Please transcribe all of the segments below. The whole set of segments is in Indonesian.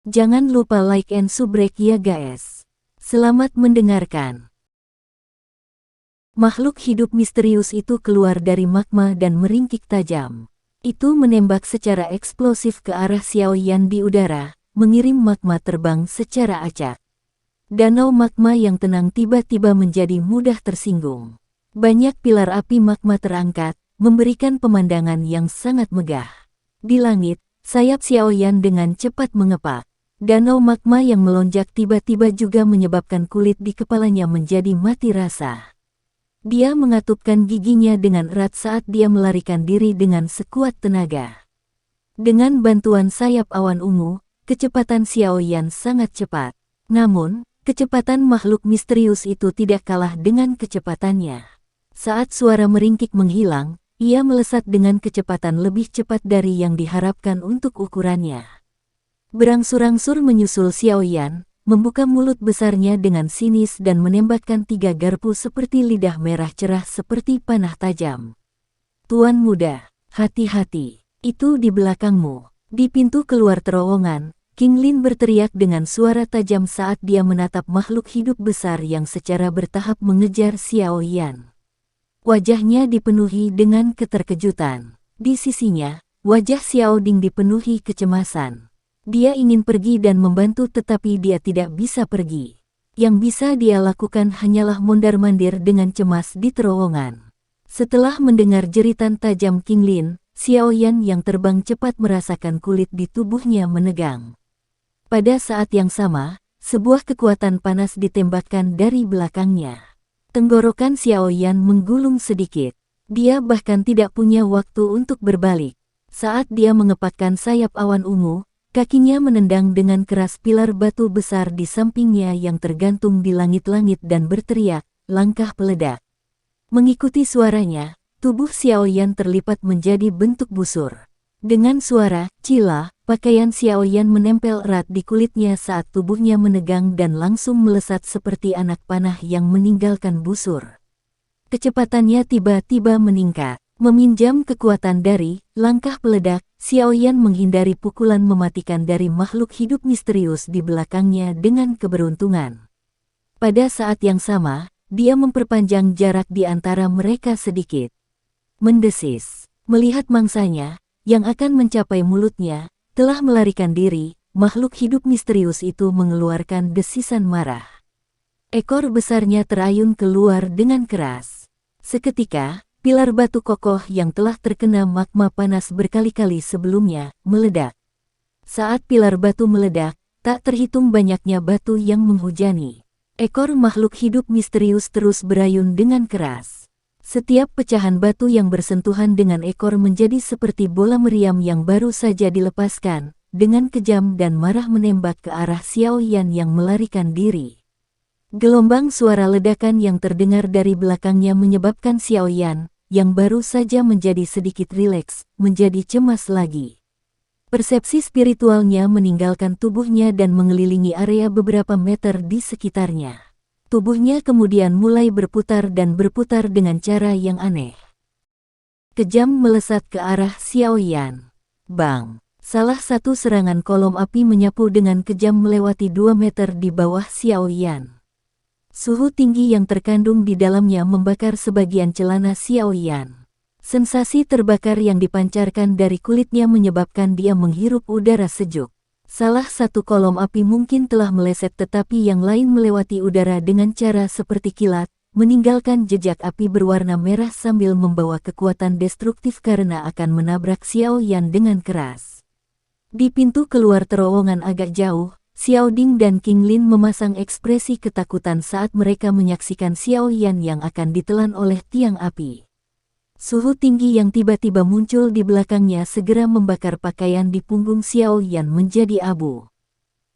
Jangan lupa like and subrek ya guys. Selamat mendengarkan. Makhluk hidup misterius itu keluar dari magma dan meringkik tajam. Itu menembak secara eksplosif ke arah Xiaoyan di udara, mengirim magma terbang secara acak. Danau magma yang tenang tiba-tiba menjadi mudah tersinggung. Banyak pilar api magma terangkat, memberikan pemandangan yang sangat megah. Di langit, sayap Xiaoyan dengan cepat mengepak. Danau magma yang melonjak tiba-tiba juga menyebabkan kulit di kepalanya menjadi mati rasa. Dia mengatupkan giginya dengan erat saat dia melarikan diri dengan sekuat tenaga. Dengan bantuan sayap awan ungu, kecepatan Xiaoyan sangat cepat. Namun, kecepatan makhluk misterius itu tidak kalah dengan kecepatannya. Saat suara meringkik menghilang, ia melesat dengan kecepatan lebih cepat dari yang diharapkan untuk ukurannya. Berangsur-angsur menyusul Xiaoyan, membuka mulut besarnya dengan sinis dan menembakkan 3 garpu seperti lidah merah cerah seperti panah tajam. Tuan muda, hati-hati, itu di belakangmu. Di pintu keluar terowongan, King Lin berteriak dengan suara tajam saat dia menatap makhluk hidup besar yang secara bertahap mengejar Xiaoyan. Wajahnya dipenuhi dengan keterkejutan. Di sisinya, wajah Xiao Ding dipenuhi kecemasan. Dia ingin pergi dan membantu tetapi dia tidak bisa pergi. Yang bisa dia lakukan hanyalah mondar-mandir dengan cemas di terowongan. Setelah mendengar jeritan tajam King Lin, Xiaoyan yang terbang cepat merasakan kulit di tubuhnya menegang. Pada saat yang sama, sebuah kekuatan panas ditembakkan dari belakangnya. Tenggorokan Xiaoyan menggulung sedikit. Dia bahkan tidak punya waktu untuk berbalik. Saat dia mengepakkan sayap awan ungu, kakinya menendang dengan keras pilar batu besar di sampingnya yang tergantung di langit-langit dan berteriak, langkah peledak. Mengikuti suaranya, tubuh Xiaoyan terlipat menjadi bentuk busur. Dengan suara, cila, pakaian Xiaoyan menempel erat di kulitnya saat tubuhnya menegang dan langsung melesat seperti anak panah yang meninggalkan busur. Kecepatannya tiba-tiba meningkat. Meminjam kekuatan dari langkah peledak, Xiaoyan menghindari pukulan mematikan dari makhluk hidup misterius di belakangnya dengan keberuntungan. Pada saat yang sama, dia memperpanjang jarak di antara mereka sedikit. Mendesis, melihat mangsanya, yang akan mencapai mulutnya, telah melarikan diri, makhluk hidup misterius itu mengeluarkan desisan marah. Ekor besarnya terayun keluar dengan keras. Seketika, pilar batu kokoh yang telah terkena magma panas berkali-kali sebelumnya, meledak. Saat pilar batu meledak, tak terhitung banyaknya batu yang menghujani. Ekor makhluk hidup misterius terus berayun dengan keras. Setiap pecahan batu yang bersentuhan dengan ekor menjadi seperti bola meriam yang baru saja dilepaskan, dengan kejam dan marah menembak ke arah Xiaoyan yang melarikan diri. Gelombang suara ledakan yang terdengar dari belakangnya menyebabkan Xiaoyan, yang baru saja menjadi sedikit rileks, menjadi cemas lagi. Persepsi spiritualnya meninggalkan tubuhnya dan mengelilingi area beberapa meter di sekitarnya. Tubuhnya kemudian mulai berputar dan berputar dengan cara yang aneh. Kejam melesat ke arah Xiaoyan. Bang! Salah satu serangan kolom api menyapu dengan kejam melewati 2 meter di bawah Xiaoyan. Suhu tinggi yang terkandung di dalamnya membakar sebagian celana Xiaoyan. Sensasi terbakar yang dipancarkan dari kulitnya menyebabkan dia menghirup udara sejuk. Salah satu kolom api mungkin telah meleset tetapi yang lain melewati udara dengan cara seperti kilat, meninggalkan jejak api berwarna merah sambil membawa kekuatan destruktif karena akan menabrak Xiaoyan dengan keras. Di pintu keluar terowongan agak jauh, Xiao Ding dan King Lin memasang ekspresi ketakutan saat mereka menyaksikan Xiaoyan yang akan ditelan oleh tiang api. Suhu tinggi yang tiba-tiba muncul di belakangnya segera membakar pakaian di punggung Xiaoyan menjadi abu.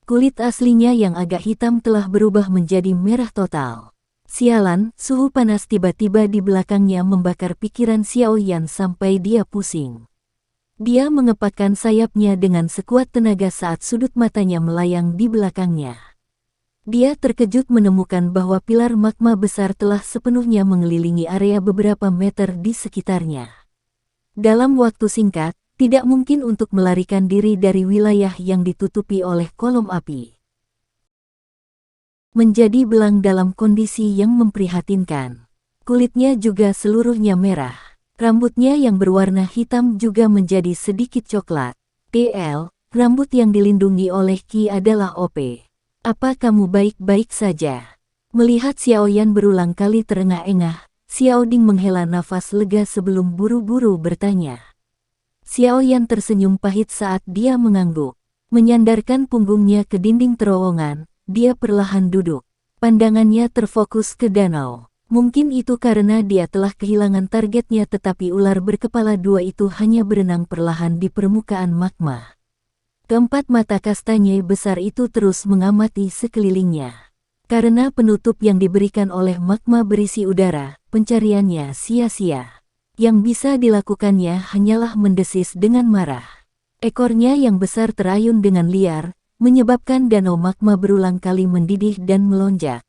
Kulit aslinya yang agak hitam telah berubah menjadi merah total. Sialan, suhu panas tiba-tiba di belakangnya membakar pikiran Xiaoyan sampai dia pusing. Dia mengepakkan sayapnya dengan sekuat tenaga saat sudut matanya melayang di belakangnya. Dia terkejut menemukan bahwa pilar magma besar telah sepenuhnya mengelilingi area beberapa meter di sekitarnya. Dalam waktu singkat, Tidak mungkin untuk melarikan diri dari wilayah yang ditutupi oleh kolom api. Menjadi belang dalam kondisi yang memprihatinkan. Kulitnya juga seluruhnya merah. Rambutnya yang berwarna hitam juga menjadi sedikit coklat. TL, rambut yang dilindungi oleh Qi adalah OP. Apa kamu baik-baik saja? Melihat Xiaoyan berulang kali terengah-engah, Xiao Ding menghela nafas lega sebelum buru-buru bertanya. Xiaoyan tersenyum pahit saat dia mengangguk. Menyandarkan punggungnya ke dinding terowongan, dia perlahan duduk. Pandangannya terfokus ke danau. Mungkin itu karena dia telah kehilangan targetnya, tetapi ular berkepala dua itu hanya berenang perlahan di permukaan magma. Keempat mata kastanya besar itu terus mengamati sekelilingnya. Karena penutup yang diberikan oleh magma berisi udara, pencariannya sia-sia. Yang bisa dilakukannya hanyalah mendesis dengan marah. Ekornya yang besar terayun dengan liar, menyebabkan danau magma berulang kali mendidih dan melonjak.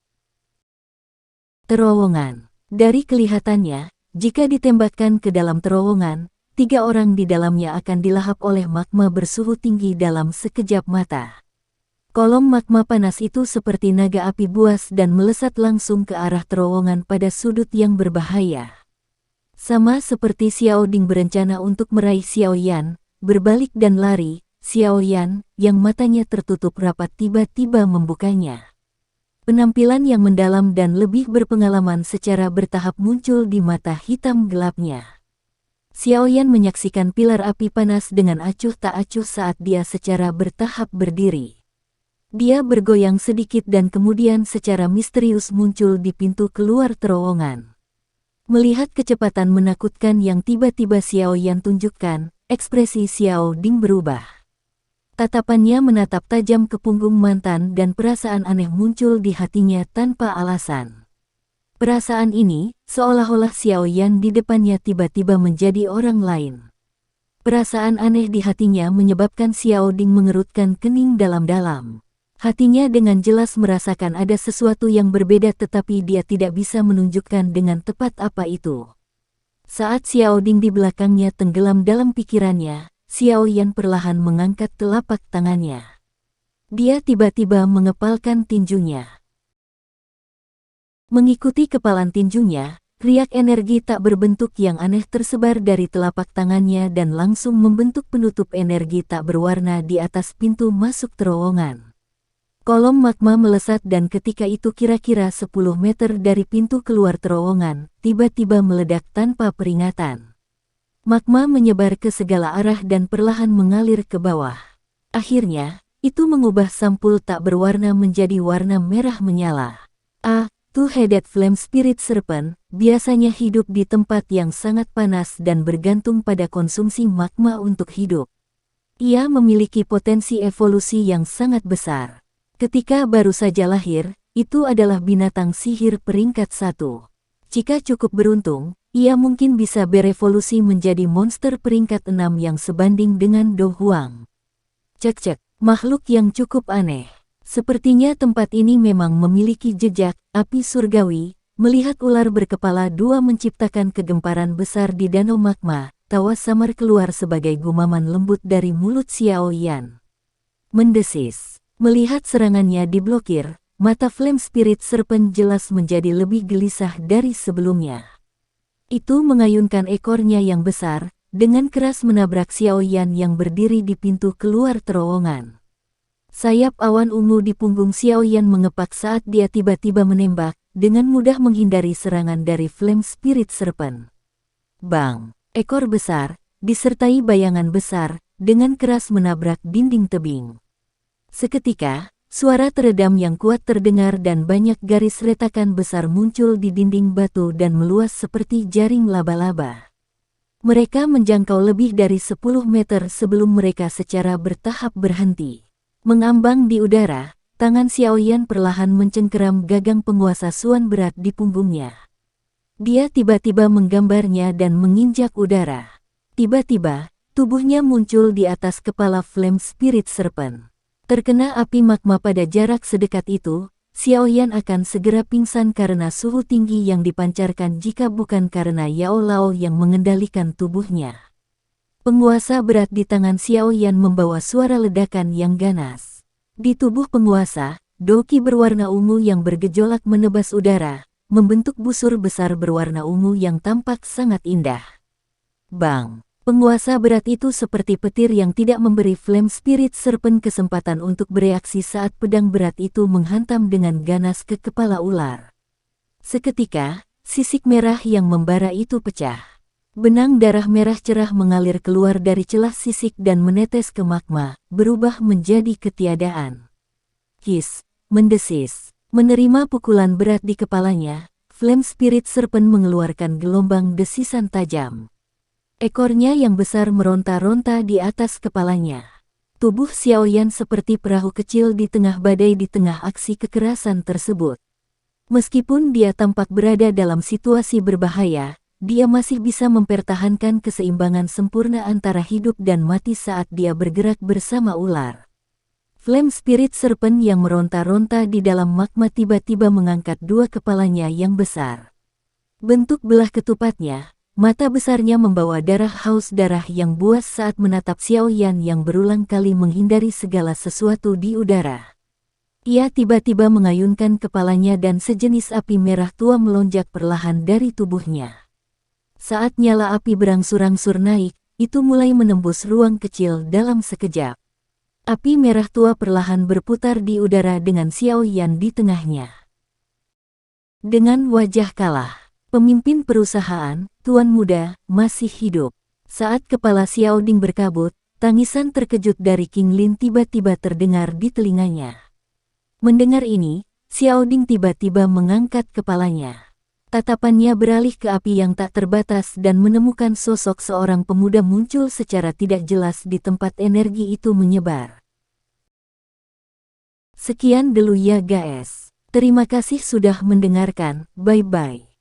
Terowongan. Dari kelihatannya, jika ditembakkan ke dalam terowongan, 3 orang di dalamnya akan dilahap oleh magma bersuhu tinggi dalam sekejap mata. Kolom magma panas itu seperti naga api buas dan melesat langsung ke arah terowongan pada sudut yang berbahaya. Sama seperti Xiao Ding berencana untuk meraih Xiaoyan, berbalik dan lari, Xiaoyan, yang matanya tertutup rapat tiba-tiba membukanya. Penampilan yang mendalam dan lebih berpengalaman secara bertahap muncul di mata hitam gelapnya. Xiaoyan menyaksikan pilar api panas dengan acuh tak acuh saat dia secara bertahap berdiri. Dia bergoyang sedikit dan kemudian secara misterius muncul di pintu keluar terowongan. Melihat kecepatan menakutkan yang tiba-tiba Xiaoyan tunjukkan, ekspresi Xiao Ding berubah. Tatapannya menatap tajam ke punggung mantan dan perasaan aneh muncul di hatinya tanpa alasan. Perasaan ini, seolah-olah Xiaoyan di depannya tiba-tiba menjadi orang lain. Perasaan aneh di hatinya menyebabkan Xiao Ding mengerutkan kening dalam-dalam. Hatinya dengan jelas merasakan ada sesuatu yang berbeda, tetapi dia tidak bisa menunjukkan dengan tepat apa itu. Saat Xiao Ding di belakangnya tenggelam dalam pikirannya, Xiaoyan perlahan mengangkat telapak tangannya. Dia tiba-tiba mengepalkan tinjunya. Mengikuti kepalan tinjunya, riak energi tak berbentuk yang aneh tersebar dari telapak tangannya dan langsung membentuk penutup energi tak berwarna di atas pintu masuk terowongan. Kolom magma melesat dan ketika itu kira-kira 10 meter dari pintu keluar terowongan, tiba-tiba meledak tanpa peringatan. Magma menyebar ke segala arah dan perlahan mengalir ke bawah. Akhirnya, itu mengubah sampul tak berwarna menjadi warna merah menyala. Two-headed flame spirit serpent, biasanya hidup di tempat yang sangat panas dan bergantung pada konsumsi magma untuk hidup. Ia memiliki potensi evolusi yang sangat besar. Ketika baru saja lahir, itu adalah binatang sihir peringkat 1. Jika cukup beruntung, ia mungkin bisa berevolusi menjadi monster peringkat 6 yang sebanding dengan Do Huang. Cek-cek, makhluk yang cukup aneh. Sepertinya tempat ini memang memiliki jejak api surgawi. Melihat ular berkepala dua menciptakan kegemparan besar di danau magma, tawa samar keluar sebagai gumaman lembut dari mulut Xiaoyan. Mendesis. Melihat serangannya diblokir, mata Flame Spirit Serpent jelas menjadi lebih gelisah dari sebelumnya. Itu mengayunkan ekornya yang besar, dengan keras menabrak Xiaoyan yang berdiri di pintu keluar terowongan. Sayap awan ungu di punggung Xiaoyan mengepak saat dia tiba-tiba menembak, dengan mudah menghindari serangan dari Flame Spirit Serpent. Bang! Ekor besar, disertai bayangan besar, dengan keras menabrak dinding tebing. Seketika, suara teredam yang kuat terdengar dan banyak garis retakan besar muncul di dinding batu dan meluas seperti jaring laba-laba. Mereka menjangkau lebih dari 10 meter sebelum mereka secara bertahap berhenti. Mengambang di udara, tangan Xiaoyan perlahan mencengkeram gagang penguasa Suan berat di punggungnya. Dia tiba-tiba menggambarnya dan menginjak udara. Tiba-tiba, tubuhnya muncul di atas kepala Flame Spirit Serpent. Terkena api magma pada jarak sedekat itu, Xiaoyan akan segera pingsan karena suhu tinggi yang dipancarkan jika bukan karena Yao Lao yang mengendalikan tubuhnya. Penguasa berat di tangan Xiao Yan membawa suara ledakan yang ganas. Di tubuh penguasa, doki berwarna ungu yang bergejolak menebas udara, membentuk busur besar berwarna ungu yang tampak sangat indah. Bang! Penguasa berat itu seperti petir yang tidak memberi Flame Spirit Serpent kesempatan untuk bereaksi saat pedang berat itu menghantam dengan ganas ke kepala ular. Seketika, sisik merah yang membara itu pecah. Benang darah merah cerah mengalir keluar dari celah sisik dan menetes ke magma, berubah menjadi ketiadaan. Kis, mendesis. Menerima pukulan berat di kepalanya, Flame Spirit Serpent mengeluarkan gelombang desisan tajam. Ekornya yang besar meronta-ronta di atas kepalanya. Tubuh Xiao Yan seperti perahu kecil di tengah badai di tengah aksi kekerasan tersebut. Meskipun dia tampak berada dalam situasi berbahaya, dia masih bisa mempertahankan keseimbangan sempurna antara hidup dan mati saat dia bergerak bersama ular. Flame Spirit Serpent yang meronta-ronta di dalam magma tiba-tiba mengangkat dua kepalanya yang besar. Bentuk belah ketupatnya, mata besarnya membawa darah haus darah yang buas saat menatap Xiao Yan yang berulang kali menghindari segala sesuatu di udara. Ia tiba-tiba mengayunkan kepalanya dan sejenis api merah tua melonjak perlahan dari tubuhnya. Saat nyala api berangsur-angsur naik, itu mulai menembus ruang kecil dalam sekejap. Api merah tua perlahan berputar di udara dengan Xiao Yan di tengahnya. Dengan wajah kalah, pemimpin perusahaan, Tuan Muda, masih hidup. Saat kepala Xiao Ding berkabut, tangisan terkejut dari King Lin tiba-tiba terdengar di telinganya. Mendengar ini, Xiao Ding tiba-tiba mengangkat kepalanya. Tatapannya beralih ke api yang tak terbatas dan menemukan sosok seorang pemuda muncul secara tidak jelas di tempat energi itu menyebar. Sekian dulu ya guys. Terima kasih sudah mendengarkan, bye-bye.